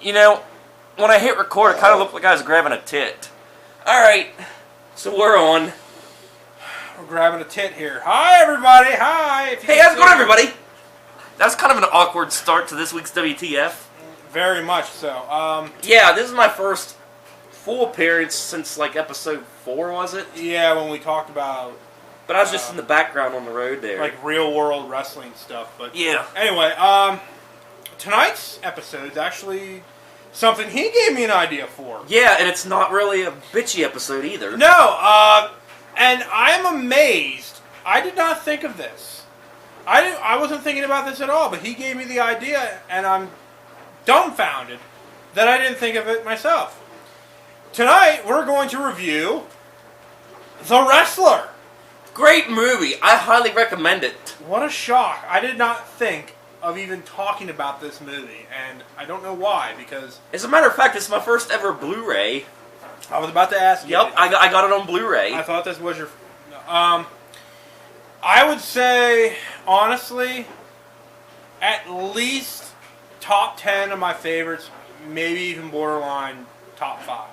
You know, when I hit record, it kind of looked like I was grabbing a tit. Alright, so we're on. We're grabbing a tit here. Hi, everybody. Hi. Hey, how's it going, everybody? That's kind of an awkward start to this week's WTF. Very much so. Yeah, this is my first full appearance since, like, episode 4, was it? Yeah, when we talked about... But I was just in the background on the road there. Like, real-world wrestling stuff. But yeah. Anyway, tonight's episode is actually something he gave me an idea for. Yeah, and it's not really a bitchy episode either. No, and I'm amazed. I did not think of this. I wasn't thinking about this at all, but he gave me the idea, and I'm dumbfounded that I didn't think of it myself. Tonight, we're going to review The Wrestler. Great movie. I highly recommend it. What a shock. I did not think of even talking about this movie, and I don't know why, because... As a matter of fact, it's my first ever Blu-ray. I was about to ask you. Yep, I got it on Blu-ray. I thought this was your... I would say, honestly, at least top 10 of my favorites, maybe even borderline top 5.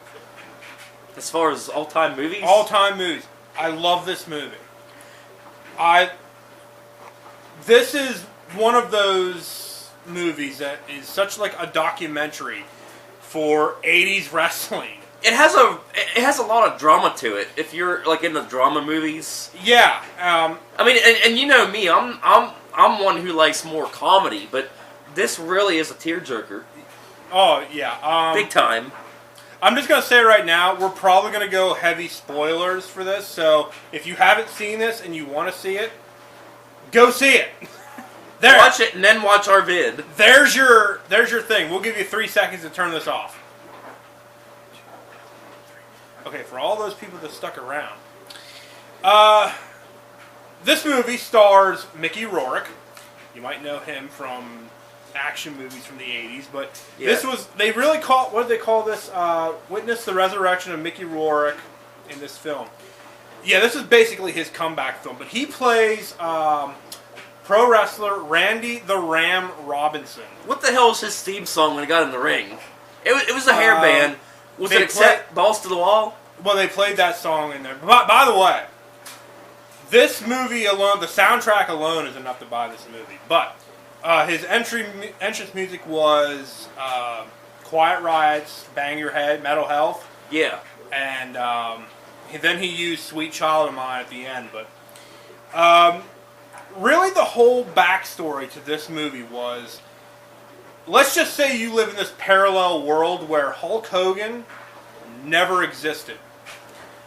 As far as all-time movies? All-time movies. I love this movie. This is one of those movies that is such like a documentary for 80s wrestling. It has a lot of drama to it. If you're like in the drama movies, yeah. I mean, and you know me, I'm one who likes more comedy, but this really is a tearjerker. Oh yeah, big time. I'm just gonna say right now, we're probably gonna go heavy spoilers for this. So if you haven't seen this and you want to see it, go see it. There. Watch it and then watch our vid. There's your thing. We'll give you 3 seconds to turn this off. Okay, for all those people that stuck around. This movie stars Mickey Rourke. You might know him from action movies from the 80s, but yeah. This was, they really call, what did they call this? Witness the resurrection of Mickey Rourke in this film. Yeah, this is basically his comeback film, but he plays pro wrestler Randy the Ram Robinson. What the hell was his theme song when he got in the ring? It was a hair band. Was it Accept Balls to the Wall? Well, they played that song in there. By the way, this movie alone, the soundtrack alone is enough to buy this movie. But his entrance music was Quiet Riot's Bang Your Head, Metal Health. Yeah. And then he used Sweet Child of Mine at the end. But really the whole backstory to this movie was, let's just say you live in this parallel world where Hulk Hogan never existed.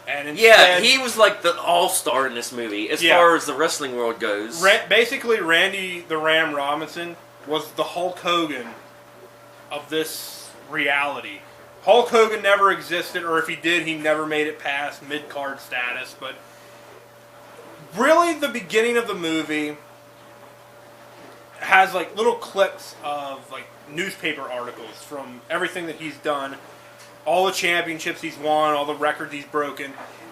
And instead, yeah, he was like the all-star in this movie, as far as the wrestling world goes. Basically, Randy the Ram Robinson was the Hulk Hogan of this reality. Hulk Hogan never existed, or if he did, he never made it past mid-card status. But really, the beginning of the movie has like little clips of like newspaper articles from everything that he's done. All the championships he's won, all the records he's broken.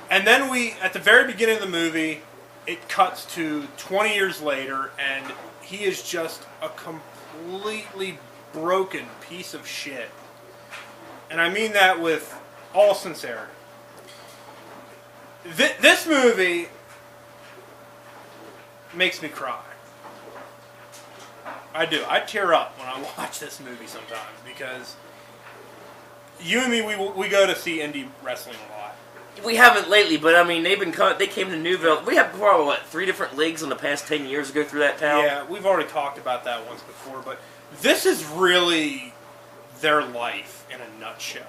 And then at the very beginning of the movie, it cuts to 20 years later, and he is just a completely broken piece of shit. And I mean that with all sincerity. This movie makes me cry. I do. I tear up when I watch this movie sometimes, because you and me, we go to see indie wrestling a lot. We haven't lately, but I mean, they came to Newville. We have probably, 3 different leagues in the past 10 years to go through that town? Yeah, we've already talked about that once before, but this is really their life in a nutshell.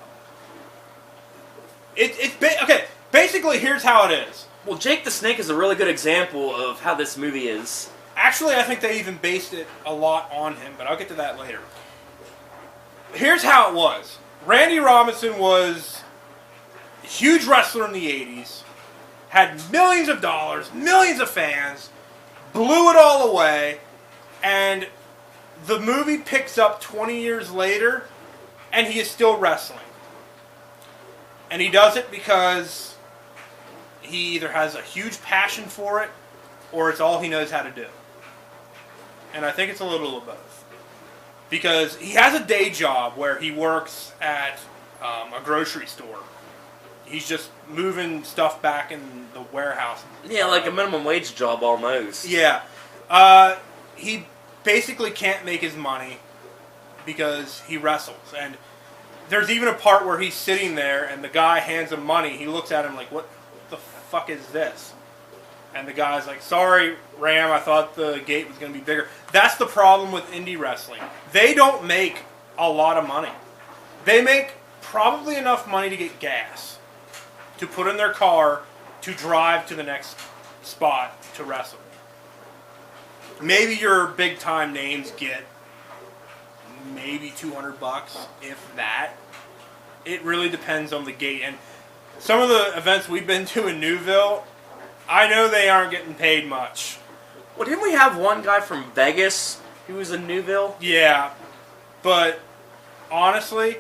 Okay, basically, here's how it is. Well, Jake the Snake is a really good example of how this movie is. Actually, I think they even based it a lot on him, but I'll get to that later. Here's how it was. Randy Robinson was a huge wrestler in the 80s, had millions of dollars, millions of fans, blew it all away, and the movie picks up 20 years later, and he is still wrestling. And he does it because he either has a huge passion for it, or it's all he knows how to do. And I think it's a little of both. because he has a day job where he works at a grocery store. He's just moving stuff back in the warehouse. Yeah, like a minimum wage job almost. Yeah. He basically can't make his money because he wrestles. And there's even a part where he's sitting there and the guy hands him money. He looks at him like, what the fuck is this? And the guy's like, sorry, Ram, I thought the gate was going to be bigger. That's the problem with indie wrestling. They don't make a lot of money. They make probably enough money to get gas, to put in their car, to drive to the next spot to wrestle. Maybe your big time names get maybe $200, if that. It really depends on the gate. And some of the events we've been to in Newville, I know they aren't getting paid much. Well, didn't we have one guy from Vegas who was in Newville? Yeah, but honestly,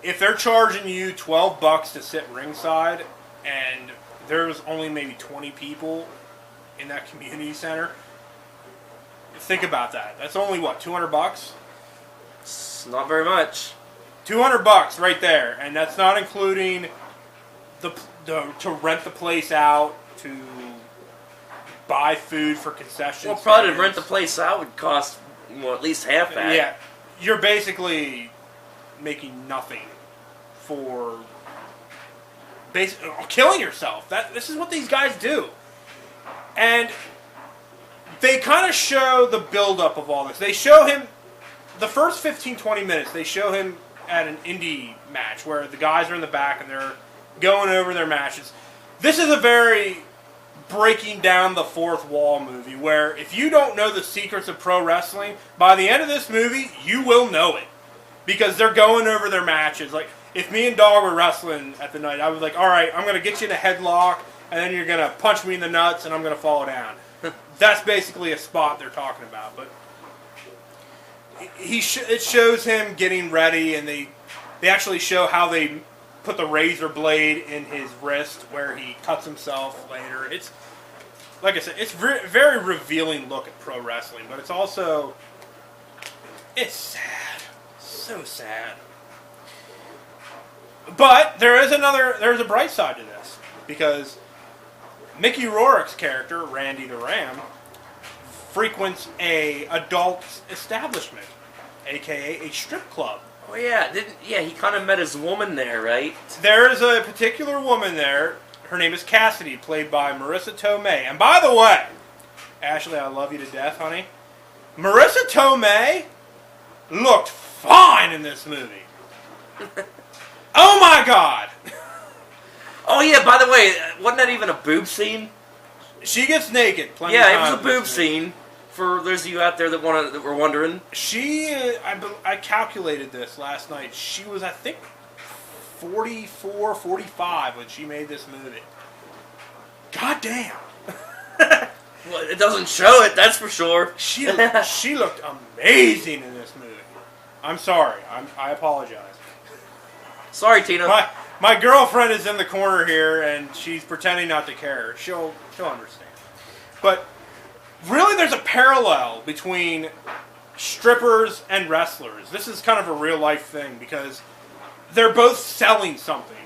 if they're charging you $12 to sit ringside and there's only maybe 20 people in that community center, think about that. That's only what, $200? It's not very much. $200 right there, and that's not including the to rent the place out, to buy food for concessions. Well, probably to rent the place out would cost, well, at least half that. Yeah, you're basically making nothing for killing yourself. This is what these guys do. And they kind of show the buildup of all this. They show him, the first 15, 20 minutes, they show him at an indie match where the guys are in the back and they're going over their matches. This is a very breaking down the fourth wall movie where if you don't know the secrets of pro wrestling, by the end of this movie, you will know it. Because they're going over their matches. Like, if me and Dog were wrestling at the night, I was like, all right, I'm going to get you in a headlock, and then you're going to punch me in the nuts, and I'm going to fall down. That's basically a spot they're talking about. But it shows him getting ready, and they actually show how they put the razor blade in his wrist where he cuts himself later. It's, like I said, it's very revealing look at pro wrestling, but it's also, it's sad. So sad. But there's a bright side to this, because Mickey Rourke's character, Randy the Ram, frequents a adult establishment, aka a strip club. Oh yeah, he kind of met his woman there, right? There is a particular woman there. Her name is Cassidy, played by Marissa Tomei. And by the way, Ashley, I love you to death, honey. Marissa Tomei looked fine in this movie. Oh my God! Oh yeah, by the way, wasn't that even a boob scene? She gets naked. Yeah, it was a boob scene. For those of you out there that were wondering, I calculated this last night. She was, I think, 44, 45 when she made this movie. God damn. Well, it doesn't show it, that's for sure. She looked amazing in this movie. I'm sorry. I apologize. Sorry, Tina. My girlfriend is in the corner here, and she's pretending not to care. She'll understand. But really, there's a parallel between strippers and wrestlers. This is kind of a real-life thing, because they're both selling something.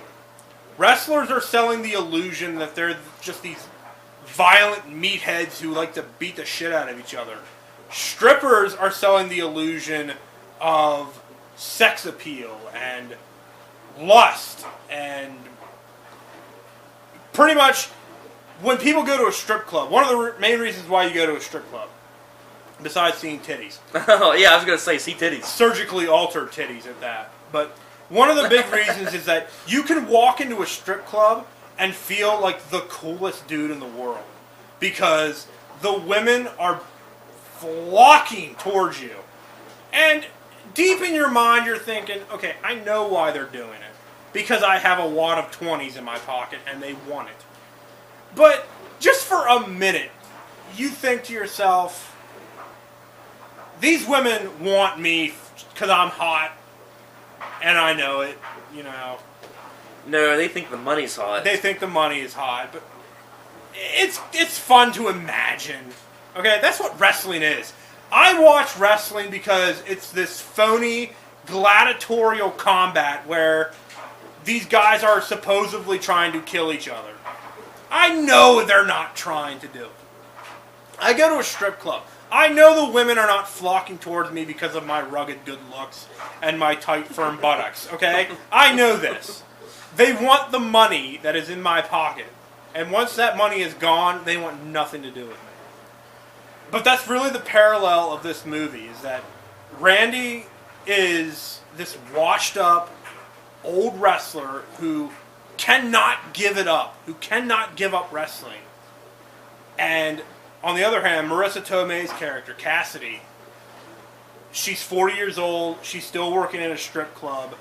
Wrestlers are selling the illusion that they're just these violent meatheads who like to beat the shit out of each other. Strippers are selling the illusion of sex appeal and lust, and pretty much when people go to a strip club, one of the main reasons why you go to a strip club, besides seeing titties. Oh yeah, I was going to say, see titties. Surgically altered titties at that. But one of the big reasons is that you can walk into a strip club and feel like the coolest dude in the world, because the women are flocking towards you. And deep in your mind, you're thinking, okay, I know why they're doing it. Because I have a wad of 20s in my pocket and they want it. But just for a minute, you think to yourself, these women want me because I'm hot and I know it, you know. No, they think the money's hot. They think the money is hot, but it's fun to imagine. Okay, that's what wrestling is. I watch wrestling because it's this phony gladiatorial combat where these guys are supposedly trying to kill each other. I know they're not trying to do it. I go to a strip club. I know the women are not flocking towards me because of my rugged good looks and my tight, firm buttocks, okay? I know this. They want the money that is in my pocket. And once that money is gone, they want nothing to do with me. But that's really the parallel of this movie, is that Randy is this washed up old wrestler who cannot give it up, who cannot give up wrestling. And on the other hand, Marissa Tomei's character, Cassidy, she's 40 years old, she's still working in a strip club,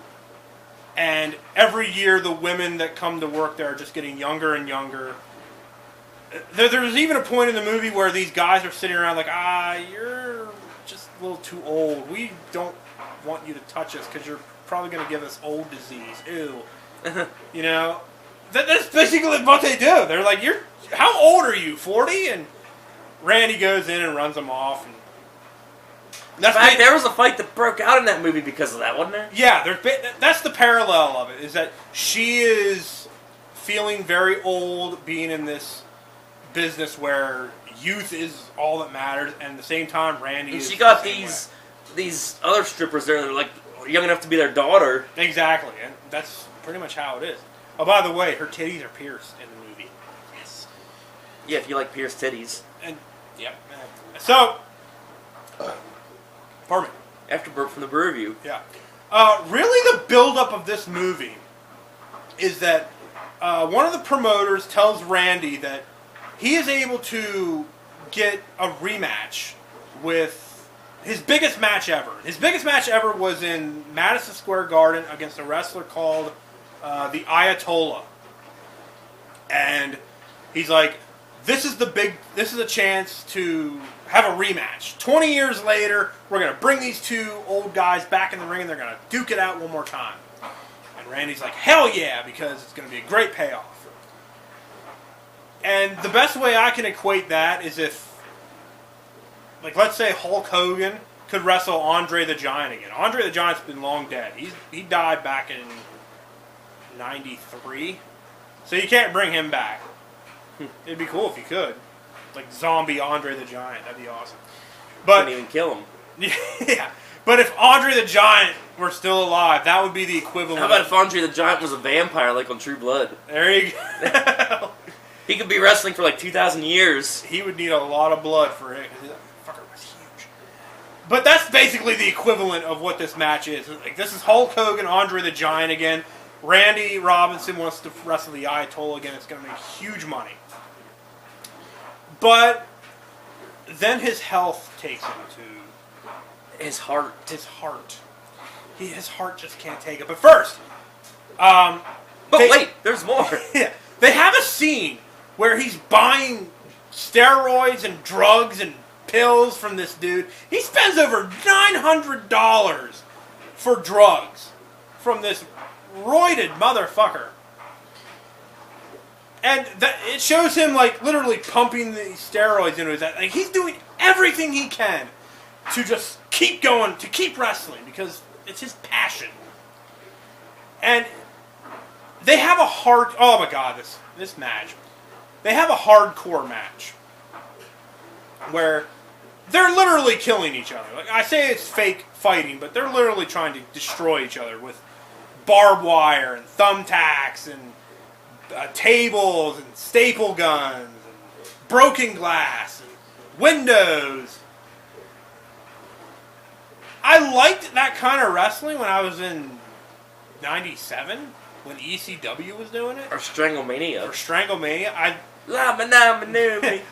and every year the women that come to work there are just getting younger and younger. There's even a point in the movie where these guys are sitting around like, you're just a little too old. We don't want you to touch us because you're probably going to give us old disease. Ew. You know? That's basically what they do. They're like, how old are you, 40? And Randy goes in and runs them off. And in fact, there was a fight that broke out in that movie because of that, wasn't there? Yeah, that's the parallel of it, is that she is feeling very old being in this business where youth is all that matters, and at the same time, Randy and is she got the same these other strippers there that are like young enough to be their daughter. Exactly, and that's pretty much how it is. Oh, by the way, her titties are pierced in the movie. Yes. Yeah, if you like pierced titties. And, yep. So, pardon me. After burp from the brew review. Yeah. Really the build-up of this movie is that one of the promoters tells Randy that he is able to get a rematch with his biggest match ever. His biggest match ever was in Madison Square Garden against a wrestler called the Ayatollah. And he's like, this is a chance to have a rematch. 20 years later, we're going to bring these two old guys back in the ring and they're going to duke it out one more time. And Randy's like, hell yeah, because it's going to be a great payoff. And the best way I can equate that is if, like, let's say Hulk Hogan could wrestle Andre the Giant again. Andre the Giant's been long dead. He died back in 93. So you can't bring him back. It'd be cool if you could. Like zombie Andre the Giant. That'd be awesome. But couldn't even kill him. Yeah. But if Andre the Giant were still alive, that would be the equivalent. How about if Andre the Giant was a vampire like on True Blood? There you go. He could be wrestling for like 2,000 years. He would need a lot of blood for it. Because that fucker was huge. But that's basically the equivalent of what this match is. Like, this is Hulk Hogan, Andre the Giant again. Randy Robinson wants to wrestle the Ayatollah again. It's going to make huge money. But then his health takes him to his heart. His heart. His heart just can't take it. But first, wait, there's more. Yeah, they have a scene where he's buying steroids and drugs and pills from this dude. He spends over $900 for drugs from this roided motherfucker. And it shows him, like, literally pumping the steroids into his head. Like, he's doing everything he can to just keep going, to keep wrestling, because it's his passion. And they have oh my god, this match. They have a hardcore match where they're literally killing each other. Like, I say it's fake fighting, but they're literally trying to destroy each other with barbed wire and thumbtacks and tables and staple guns and broken glass and windows. I liked that kind of wrestling when I was in 97 when ECW was doing it. Or Stranglemania.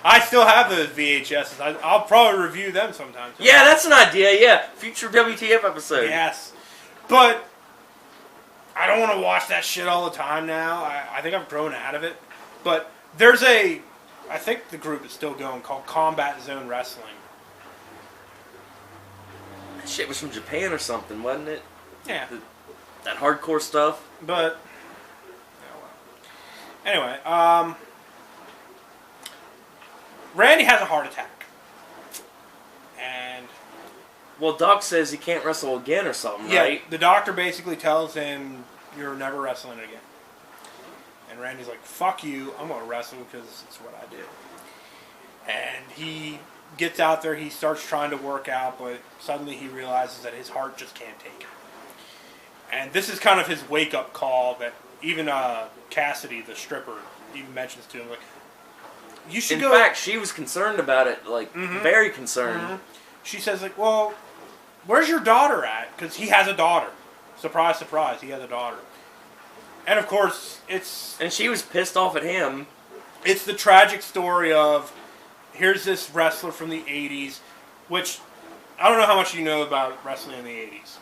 I still have those VHSs. I'll probably review them sometime. Yeah, that's an idea, yeah. Future WTF episode. Yes. But I don't want to watch that shit all the time now. I think I've grown out of it. But there's I think the group is still going, called Combat Zone Wrestling. That shit was from Japan or something, wasn't it? Yeah. That hardcore stuff. But, anyway, Randy has a heart attack. And Well, Doc says he can't wrestle again or something, yeah, right? the doctor basically tells him, "You're never wrestling again." And Randy's like, "Fuck you! I'm gonna wrestle because it's what I do." And he gets out there. He starts trying to work out, but suddenly he realizes that his heart just can't take it. And this is kind of his wake-up call that even Cassidy, the stripper, even mentions to him, like, "You should go." In fact, she was concerned about it, like, very concerned. Mm-hmm. She says, like, "Well, where's your daughter at?" Because he has a daughter. Surprise, surprise, he has a daughter. And of course, And she was pissed off at him. it's the tragic story of, here's this wrestler from the 80s, which, I don't know how much you know about wrestling in the 80s.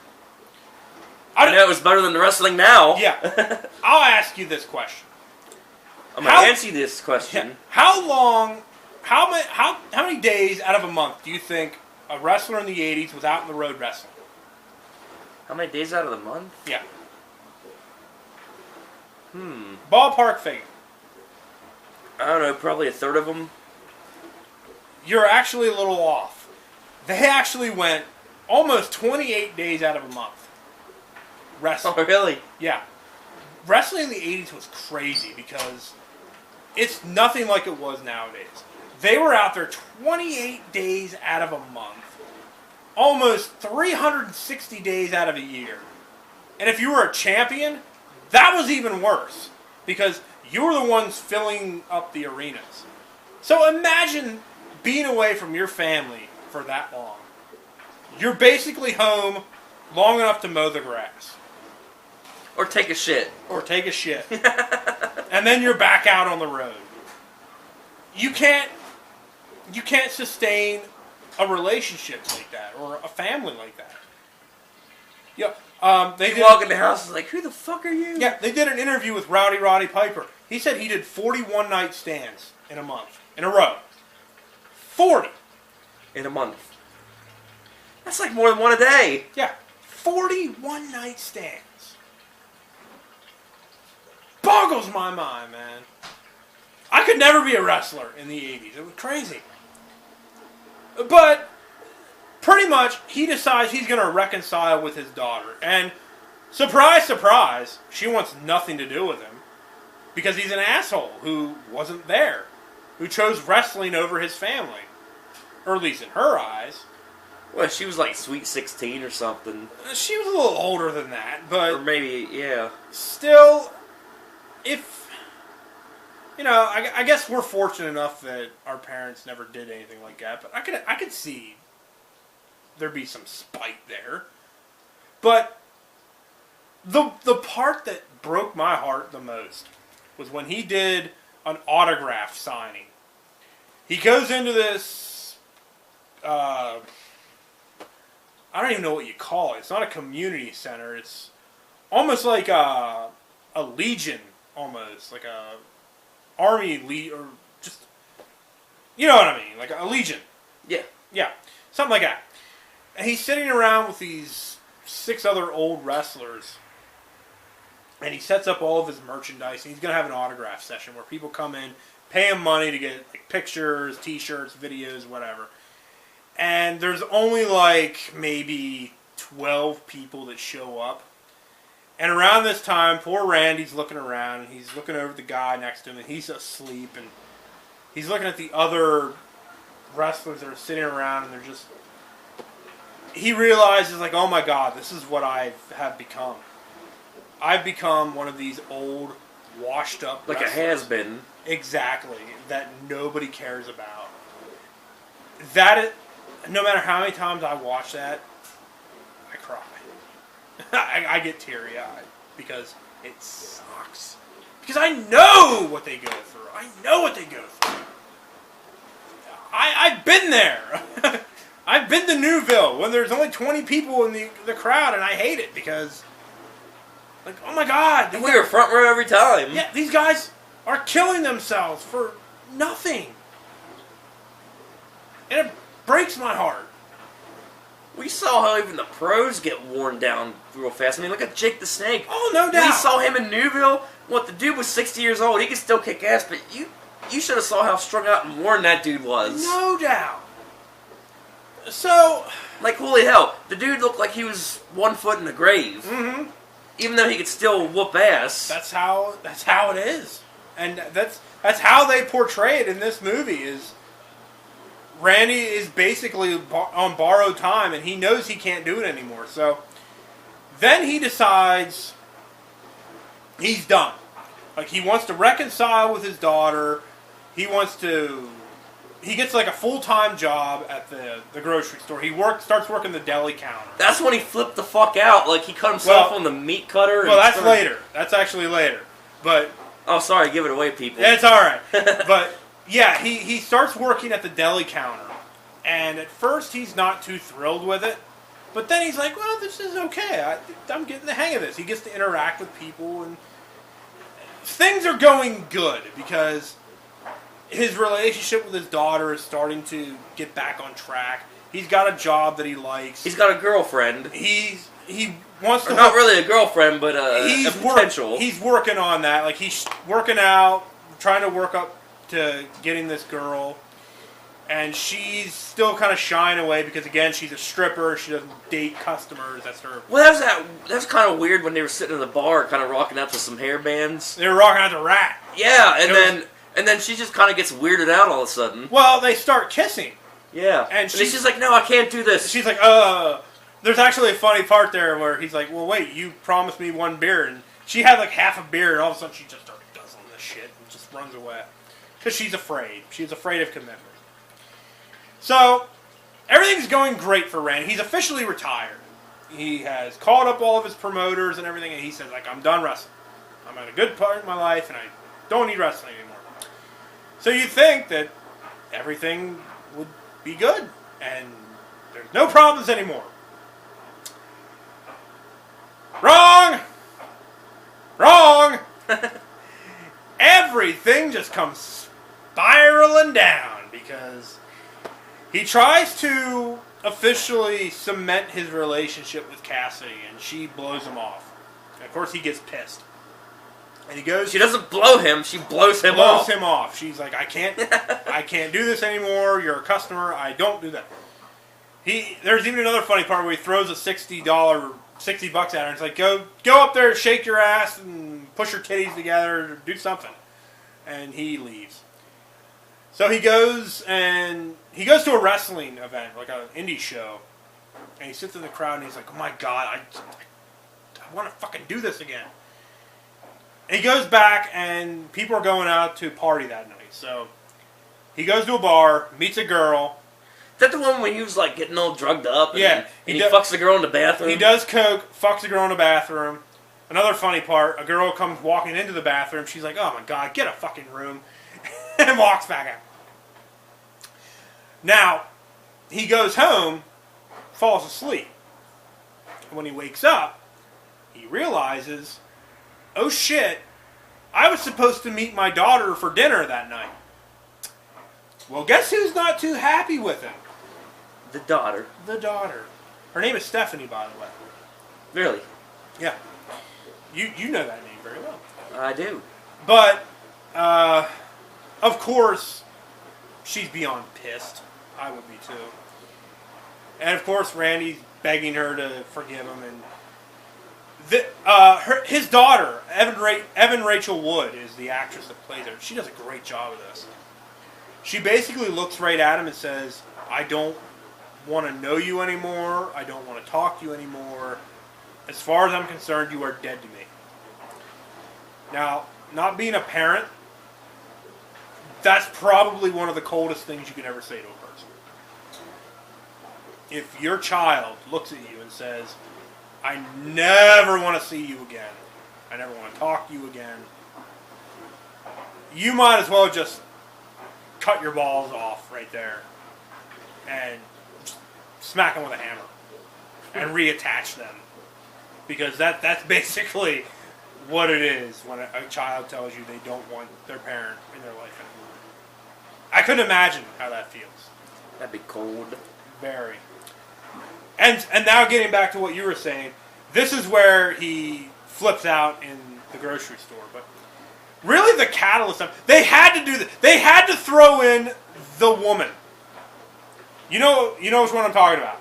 I know it was better than the wrestling now. Yeah. I'll ask you this question. I'm going to answer this question. Yeah, how many days out of a month do you think a wrestler in the 80s was out in the road wrestling? How many days out of the month? Yeah. Ballpark figure. I don't know, probably a third of them. You're actually a little off. They actually went almost 28 days out of a month wrestling. Oh, really? Yeah. Wrestling in the 80s was crazy because it's nothing like it was nowadays. They were out there 28 days out of a month. Almost 360 days out of a year. And if you were a champion, that was even worse. Because you were the ones filling up the arenas. So imagine being away from your family for that long. You're basically home long enough to mow the grass. Or take a shit. Or take a shit. And then you're back out on the road. You can't sustain a relationship like that or a family like that. Yeah, You walk in the house and like, who the fuck are you? Yeah, they did an interview with Roddy Piper. He said he did 41 night stands in a month, in a row. 40 in a month. That's like more than one a day. Yeah, 41 night stands. Boggles my mind, man. I could never be a wrestler in the 80s. It was crazy. But pretty much, he decides he's going to reconcile with his daughter. And surprise, surprise, she wants nothing to do with him. Because he's an asshole who wasn't there. Who chose wrestling over his family. Or at least in her eyes. Well, she was like sweet 16 or something. She was a little older than that, but... Or maybe, yeah. Still, if... You know, I guess we're fortunate enough that our parents never did anything like that. But I could see there'd be some spite there. But the part that broke my heart the most was when he did an autograph signing. He goes into this, I don't even know what you call it. It's not a community center. It's almost like a legion, almost. Like a army or just, you know what I mean? Like a legion. Yeah. Yeah, something like that. And he's sitting around with these 6 other old wrestlers. And he sets up all of his merchandise. And he's going to have an autograph session where people come in, pay him money to get like pictures, t-shirts, videos, whatever. And there's only like maybe 12 people that show up. And around this time, poor Randy's looking around. And he's looking over at the guy next to him. And he's asleep. And he's looking at the other wrestlers that are sitting around. And they're just... He realizes, like, oh my God, this is what I have become. I've become one of these old, washed up Like wrestlers. a has-been. Exactly. That nobody cares about. That, no matter how many times I watch that, I cry. I get teary-eyed. Because it sucks. Because I know what they go through. I know what they go through. I've been there. I've been to Newville when there's only 20 people in the crowd, and I hate it because, like, oh my God. We were front row every time. Yeah, these guys are killing themselves for nothing. And it breaks my heart. We saw how even the pros get worn down real fast. I mean, look at Jake the Snake. Oh, no doubt. We saw him in Newville. What, the dude was 60 years old. He could still kick ass, but you should have saw how strung out and worn that dude was. No doubt. So, Like, holy hell, the dude looked like he was 1 foot in the grave. mm-hmm. Even though he could still whoop ass. That's how it is, and that's how they portray it in this movie. Is Randy is basically on borrowed time, and he knows he can't do it anymore. So then he decides he's done. Like, he wants to reconcile with his daughter. He gets like a full-time job at the grocery store. He starts working the deli counter. That's when he flipped the fuck out. Like, he cut himself on the meat cutter. Well, that's later. That's actually later. But oh, sorry, give it away, people. it's all right. But yeah, he starts working at the deli counter, and at first he's not too thrilled with it. But then he's like, well, this is okay. I'm getting the hang of this. He gets to interact with people, and things are going good because his relationship with his daughter is starting to get back on track. He's got a job that he likes. He's got a girlfriend. He wants to... Or not really a girlfriend, but a potential. He's working on that. Like, he's working out, trying to work up to getting this girl. And she's still kind of shying away because, again, she's a stripper. She doesn't date customers. That's her... Well, that's kind of weird when they were sitting in the bar kind of rocking out to some hair bands. They were rocking out to Rat. Yeah, and then she just kind of gets weirded out all of a sudden. Well, they start kissing. Yeah. And she's like, no, I can't do this. She's like, There's actually a funny part there where he's like, well, wait, you promised me 1 beer. And she had like half a beer, and all of a sudden she just starts guzzling this shit and just runs away. Because she's afraid. She's afraid of commitment. So, everything's going great for Randy. He's officially retired. He has called up all of his promoters and everything, and he says, like, I'm done wrestling. I'm at a good part in my life, and I don't need wrestling anymore. So you'd think that everything would be good, and there's no problems anymore. Wrong! Wrong! Everything just comes spiraling down because he tries to officially cement his relationship with Cassidy, and she blows him off. And of course, he gets pissed. And he goes... She doesn't blow him, she blows him off. She's like, I can't do this anymore. You're a customer. I don't do that. There's even another funny part where he throws a $60 at her, and it's like, go up there, shake your ass, and push your titties together, or do something. And he leaves. So he goes to a wrestling event, like an indie show, and he sits in the crowd, and he's like, oh my god, I want to fucking do this again. And he goes back, and people are going out to party that night. So he goes to a bar, meets a girl. Is that the one when he was like getting all drugged up? And, yeah. And he fucks the girl in the bathroom? He does coke, fucks the girl in the bathroom. Another funny part, a girl comes walking into the bathroom. She's like, oh my god, get a fucking room. And walks back out. Now, he goes home, falls asleep. And when he wakes up, he realizes, oh shit, I was supposed to meet my daughter for dinner that night. Well, guess who's not too happy with him? The daughter. The daughter. Her name is Stephanie, by the way. Really? Yeah. You know that name very well. I do. But, of course, she's beyond pissed. I would be too. And of course, Randy's begging her to forgive him. And his daughter, Evan Rachel Wood, is the actress that plays her. She does a great job of this. She basically looks right at him and says, I don't want to know you anymore. I don't want to talk to you anymore. As far as I'm concerned, you are dead to me. Now, not being a parent, that's probably one of the coldest things you could ever say to a person. If your child looks at you and says, I never want to see you again. I never want to talk to you again. You might as well just cut your balls off right there and smack them with a hammer and reattach them. Because that's basically what it is when a child tells you they don't want their parent in their life anymore. I couldn't imagine how that feels. That'd be cold. Very. And now getting back to what you were saying, this is where he flips out in the grocery store. But really the catalyst, they had to do this. They had to throw in the woman. You know which one I'm talking about.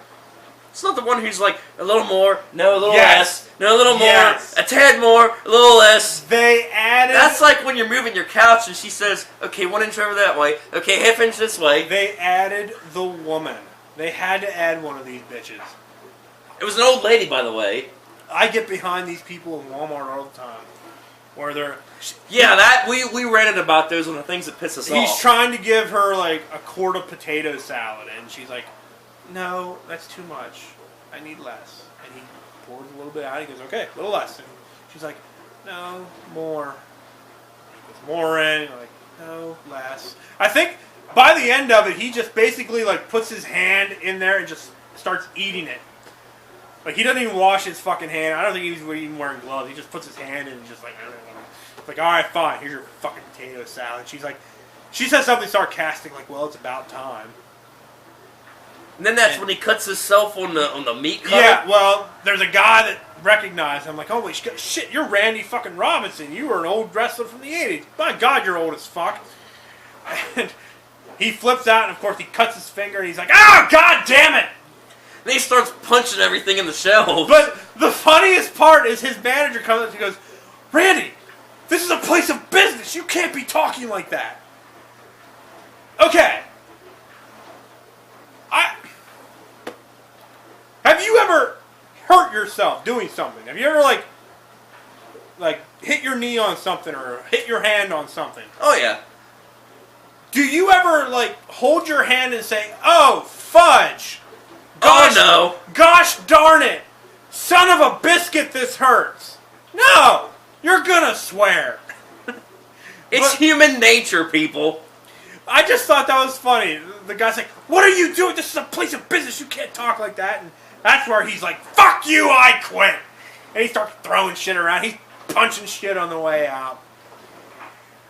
It's not the one who's like, a little more, no, a little Yes. less, no, a little more, Yes. a tad more, a little less. They added... That's like when you're moving your couch and she says, okay, 1 inch over that way, okay, half inch this way. They added the woman. They had to add one of these bitches. It was an old lady, by the way. I get behind these people in Walmart all the time. Where they're... Yeah, that we ranted about those on the things that piss us off. He's trying to give her, like, a quart of potato salad, and she's like, no, that's too much. I need less. And he pours a little bit out. He goes, okay, a little less. And she's like, no, more. He puts more in. And like, no, less. I think by the end of it, he just basically, like, puts his hand in there and just starts eating it. Like, he doesn't even wash his fucking hand. I don't think he's even wearing gloves. He just puts his hand in and just like, it's like, all right, fine. Here's your fucking potato salad. She's like, she says something sarcastic, like, well, it's about time. And then that's when he cuts himself on the meat cutter. Yeah, well, there's a guy that recognized him. Like, holy shit, you're Randy fucking Robinson. You were an old wrestler from the 80s. My God, you're old as fuck. And he flips out, and of course, he cuts his finger, and he's like, oh, God damn it! And he starts punching everything in the shelves. But the funniest part is his manager comes up and he goes, Randy, this is a place of business. You can't be talking like that. Okay. Have you ever hurt yourself doing something? Have you ever, like hit your knee on something or hit your hand on something? Oh, yeah. Do you ever, like, hold your hand and say, oh, fudge. Gosh, oh, no. Gosh darn it. Son of a biscuit, this hurts. No. You're gonna swear. It's human nature, people. I just thought that was funny. The guy's like, what are you doing? This is a place of business. You can't talk like that. And that's where he's like, fuck you, I quit. And he starts throwing shit around. He's punching shit on the way out.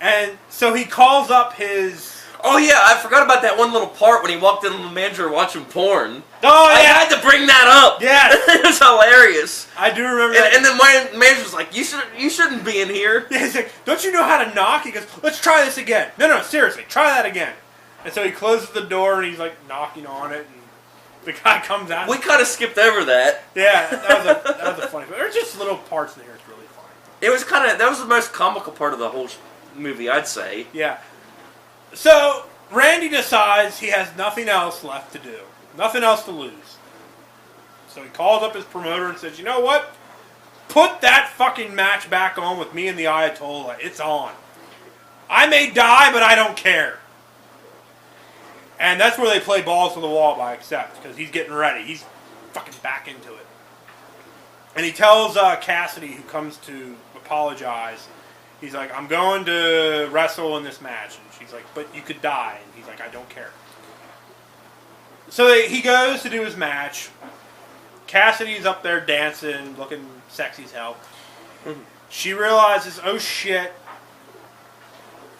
And so he calls up his... Oh, yeah, I forgot about that one little part when he walked in on the manager watching porn. Oh, yeah. I had to bring that up. Yeah. It was hilarious. I do remember that. And then my manager was like, you shouldn't be in here. Yeah, he's like, don't you know how to knock? He goes, let's try this again. No, seriously, try that again. And so he closes the door and he's like knocking on it. And the guy comes out. We kind of skipped over that. Yeah, that was a funny. There's just little parts in here. It's really funny. It was that was the most comical part of the whole movie, I'd say. Yeah. So Randy decides he has nothing else left to do, nothing else to lose. So he calls up his promoter and says, you know what? Put that fucking match back on with me and the Ayatollah. It's on. I may die, but I don't care. And that's where they play balls to the wall by Accept, because he's getting ready. He's fucking back into it. And he tells Cassidy, who comes to apologize, he's like, I'm going to wrestle in this match. And she's like, but you could die. And he's like, I don't care. So he goes to do his match. Cassidy's up there dancing, looking sexy as hell. She realizes, oh shit,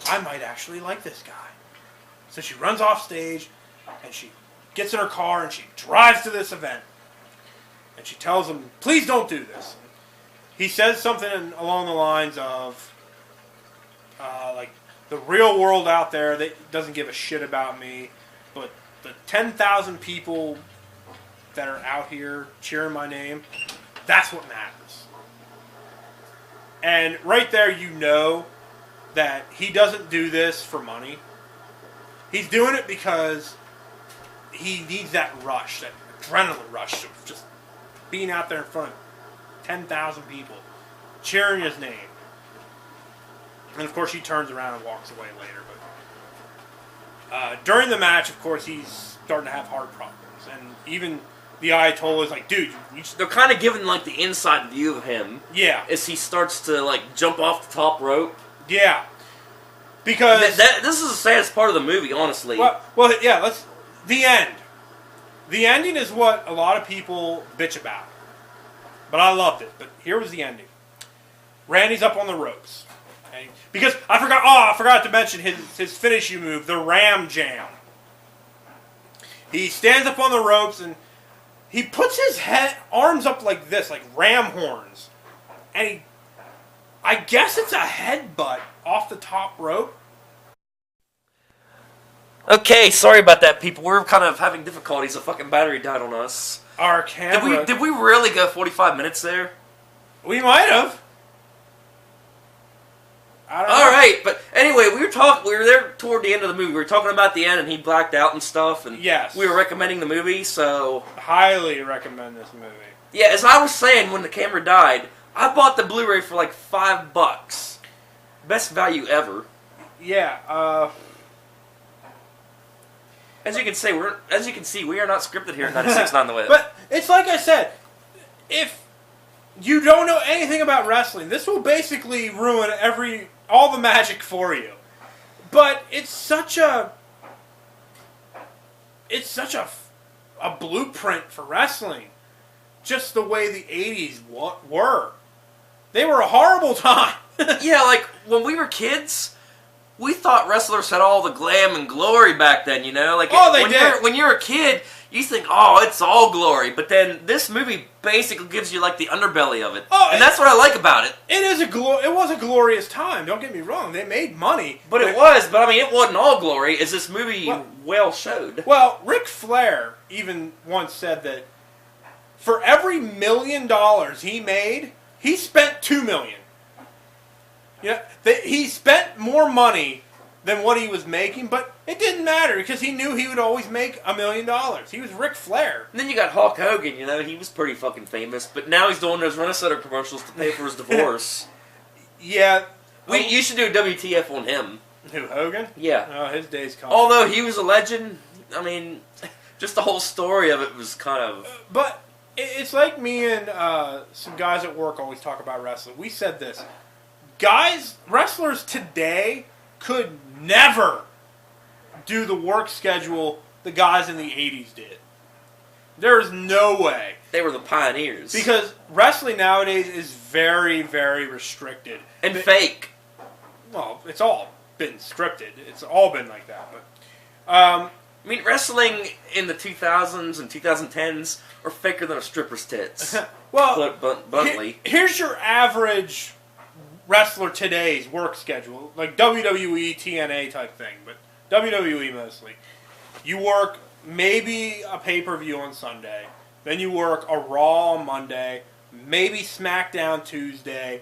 I might actually like this guy. So she runs off stage, and she gets in her car, and she drives to this event. And she tells him, please don't do this. He says something along the lines of, like, the real world out there that doesn't give a shit about me, but the 10,000 people that are out here cheering my name, that's what matters. And right there you know that he doesn't do this for money. He's doing it because he needs that rush, that adrenaline rush of just being out there in front of 10,000 people, cheering his name. And of course he turns around and walks away later. But during the match, of course, he's starting to have heart problems. And even the Ayatollah is like, dude, they're kind of giving like the inside view of him. Yeah. As he starts to like jump off the top rope. Yeah. Because this is the saddest part of the movie, honestly. Well, yeah. The end. The ending is what a lot of people bitch about, but I loved it. But here was the ending. Randy's up on the ropes, okay? Because I forgot to mention his finishing move, the Ram Jam. He stands up on the ropes and he puts his arms up like this, like ram horns, and I guess it's a headbutt off the top rope. Okay, sorry about that, people. We're kind of having difficulties. A fucking battery died on us. Our camera... Did we really go 45 minutes there? We might have. I don't know. All right, but anyway, we were there toward the end of the movie. We were talking about the end, and he blacked out and stuff, and yes, we were recommending the movie, so... Highly recommend this movie. Yeah, as I was saying, when the camera died, I bought the Blu-ray for like $5. Best value ever. Yeah, As you can see, we are not scripted here at 96.9 The Web. But it's like I said, if you don't know anything about wrestling, this will basically ruin all the magic for you. But it's such a blueprint for wrestling. Just the way the 80s were. They were a horrible time. Yeah, like, when we were kids, we thought wrestlers had all the glam and glory back then, you know? Like, they did. When you're a kid, you think, oh, it's all glory. But then this movie basically gives you, like, the underbelly of it. Oh, and that's what I like about it. It was a glorious time, don't get me wrong. They made money. But it wasn't all glory, as this movie well showed. Well, Ric Flair even once said that for every $1 million he made, he spent $2 million. Yeah, he spent more money than what he was making, but it didn't matter because he knew he would always make $1 million. He was Ric Flair. And then you got Hulk Hogan, you know, he was pretty fucking famous, but now he's doing those Rent-A-Center commercials to pay for his divorce. Yeah. You should do a WTF on him. Who, Hogan? Yeah. Oh, his day's coming. Although he was a legend, I mean, just the whole story of it was kind of... But it's like me and some guys at work always talk about wrestling. We said this. Wrestlers today could never do the work schedule the guys in the 80s did. There's no way. They were the pioneers. Because wrestling nowadays is very, very restricted. And fake. Well, it's all been scripted. It's all been like that. But I mean, wrestling in the 2000s and 2010s are faker than a stripper's tits. Well, bluntly. Here's your average wrestler today's work schedule, like WWE, TNA type thing, but WWE mostly. You work maybe a pay-per-view on Sunday, then you work a Raw on Monday, maybe SmackDown Tuesday,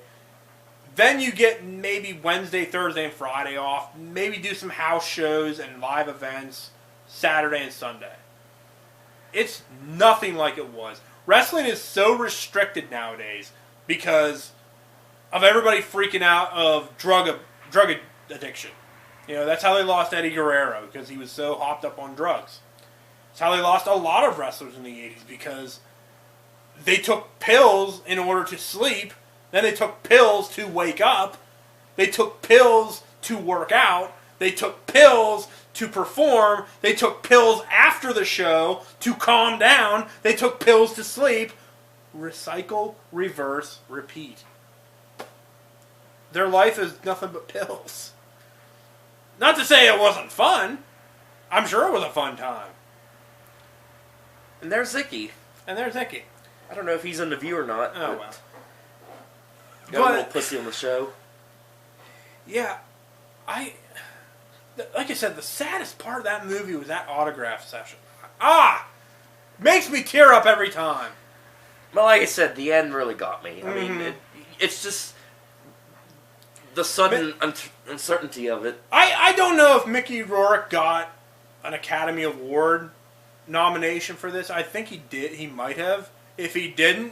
then you get maybe Wednesday, Thursday, and Friday off, maybe do some house shows and live events Saturday and Sunday. It's nothing like it was. Wrestling is so restricted nowadays because of everybody freaking out of drug addiction. You know, that's how they lost Eddie Guerrero, because he was so hopped up on drugs. That's how they lost a lot of wrestlers in the 80s, because they took pills in order to sleep, then they took pills to wake up, they took pills to work out, they took pills to perform, they took pills after the show to calm down, they took pills to sleep. Recycle, reverse, repeat. Their life is nothing but pills. Not to say it wasn't fun. I'm sure it was a fun time. And there's Zicky. I don't know if he's in the view or not. Oh, well. Got a little pussy on the show. Yeah. Like I said, the saddest part of that movie was that autograph session. Makes me tear up every time. Well, like I said, the end really got me. I mean, it's just the sudden uncertainty of it. I don't know if Mickey Rourke got an Academy Award nomination for this. I think he did. He might have. If he didn't,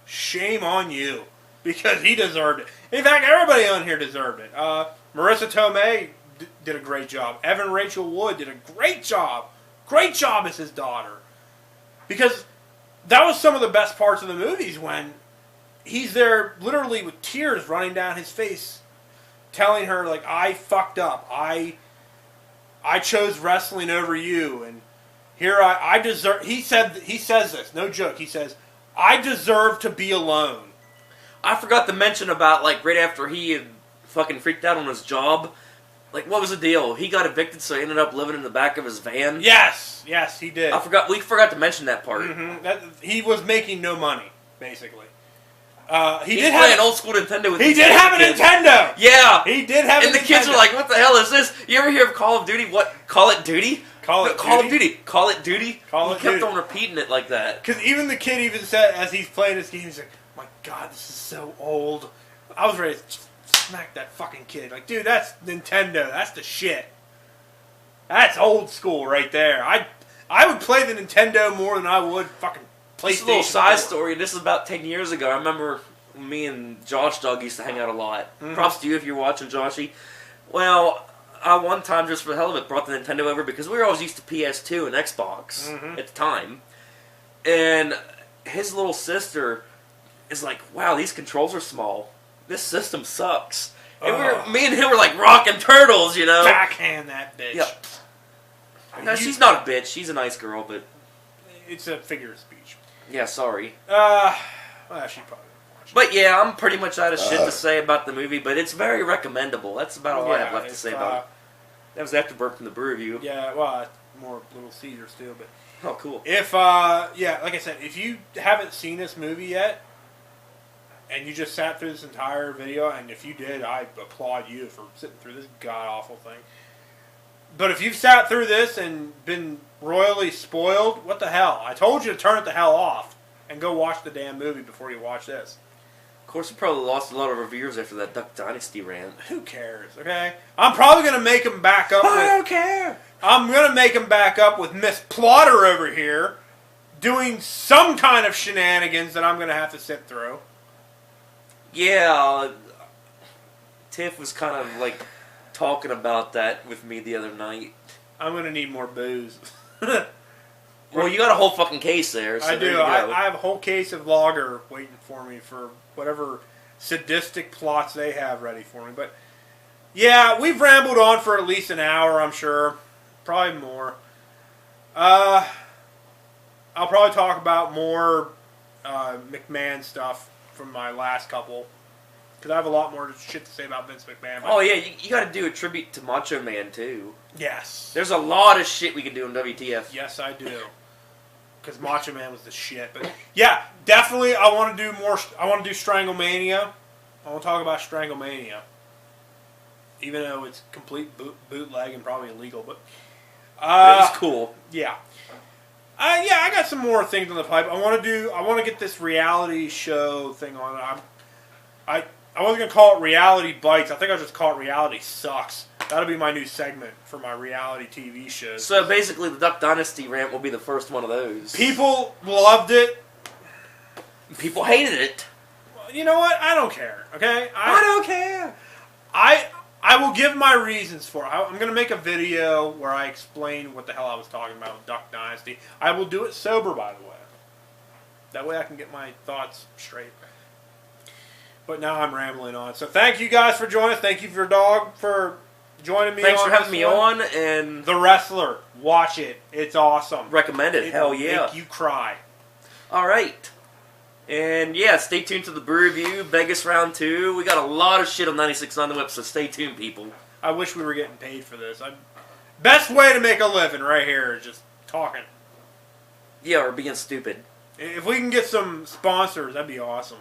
shame on you. Because he deserved it. In fact, everybody on here deserved it. Marissa Tomei did a great job. Evan Rachel Wood did a great job. Great job as his daughter. Because that was some of the best parts of the movies, when he's there literally with tears running down his face, telling her, like, I fucked up. I chose wrestling over you, and here I deserve. He says this, no joke. He says, I deserve to be alone. I forgot to mention about, like, right after he had fucking freaked out on his job. Like, what was the deal? He got evicted, so he ended up living in the back of his van. Yes, he did. We forgot to mention that part. He was making no money, basically. He He's did playing have old school Nintendo with He his did have a kids. Nintendo. Yeah. He did have. And the kids were like, "What the hell is this? You ever hear of Call of Duty? What? Call it Duty? Call it Call Duty? of Duty? Call it Duty?" Call he it kept Duty. on repeating it like that. Because even the kid even said as he's playing this game, he's like, "My God, this is so old." I was ready to smack that fucking kid. Like, dude, that's Nintendo. That's the shit. That's old school right there. I would play the Nintendo more than I would fucking PlayStation. Just a little side 4. story. This is about 10 years ago. I remember me and Josh Dog used to hang out a lot. Mm-hmm. Props to you if you're watching, Joshy. Well, I one time, just for the hell of it, brought the Nintendo over because we were always used to PS2 and Xbox at the time. And his little sister is like, "Wow, these controls are small. This system sucks." And me and him were like rocking turtles, you know? Backhand that bitch. Yep. No, she's not a bitch. She's a nice girl, but... It's a figure of speech. Yeah, sorry. Well, she probably won't watch it. But yeah, I'm pretty much out of shit to say about the movie, but it's very recommendable. That's about all I have left to say about it. That was after Burke from the Brew Review. Yeah, well, more Little Caesars too, but... Oh, cool. If, yeah, like I said, if you haven't seen this movie yet, and you just sat through this entire video, and if you did, I applaud you for sitting through this god-awful thing. But if you've sat through this and been royally spoiled, what the hell? I told you to turn it the hell off and go watch the damn movie before you watch this. Of course, we probably lost a lot of reviewers after that Duck Dynasty rant. Who cares, okay? I'm probably going to make them back up I don't care! I'm going to make them back up with Miss Plotter over here doing some kind of shenanigans that I'm going to have to sit through. Yeah, Tiff was kind of like talking about that with me the other night. I'm going to need more booze. Well, you got a whole fucking case there. So I there do. you go. I have a whole case of lager waiting for me for whatever sadistic plots they have ready for me. But yeah, we've rambled on for at least an hour, I'm sure. Probably more. I'll probably talk about more McMahon stuff from my last couple. Because I have a lot more shit to say about Vince McMahon. Oh yeah, you got to do a tribute to Macho Man too. Yes. There's a lot of shit we can do in WTF. Yes, I do. Because Macho Man was the shit. But yeah, definitely I want to do more. I want to do Stranglemania. I want to talk about Stranglemania. Even though it's complete bootleg and probably illegal. But It was cool. Yeah. Yeah, I got some more things on the pipe. I want to get this reality show thing on. I wasn't gonna call it Reality Bites. I think I'll just call it Reality Sucks. That'll be my new segment for my reality TV shows. So basically, the Duck Dynasty rant will be the first one of those. People loved it. People hated it. You know what? I don't care. Okay, I don't care. I will give my reasons for it. I'm going to make a video where I explain what the hell I was talking about with Duck Dynasty. I will do it sober, by the way. That way I can get my thoughts straight. But now I'm rambling on. So thank you guys for joining us. Thank you for your dog for joining me. Thanks on for having this me one. on, and The Wrestler. Watch it. It's awesome. recommend it. Hell will yeah. make you cry. All right. And yeah, stay tuned to the Brew Review, Vegas Round 2. We got a lot of shit on 96 on the web, so stay tuned, people. I wish we were getting paid for this. Best way to make a living right here is just talking. Yeah, or being stupid. If we can get some sponsors, that'd be awesome.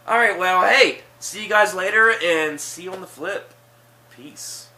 All right, well, hey, see you guys later, and see you on the flip. Peace.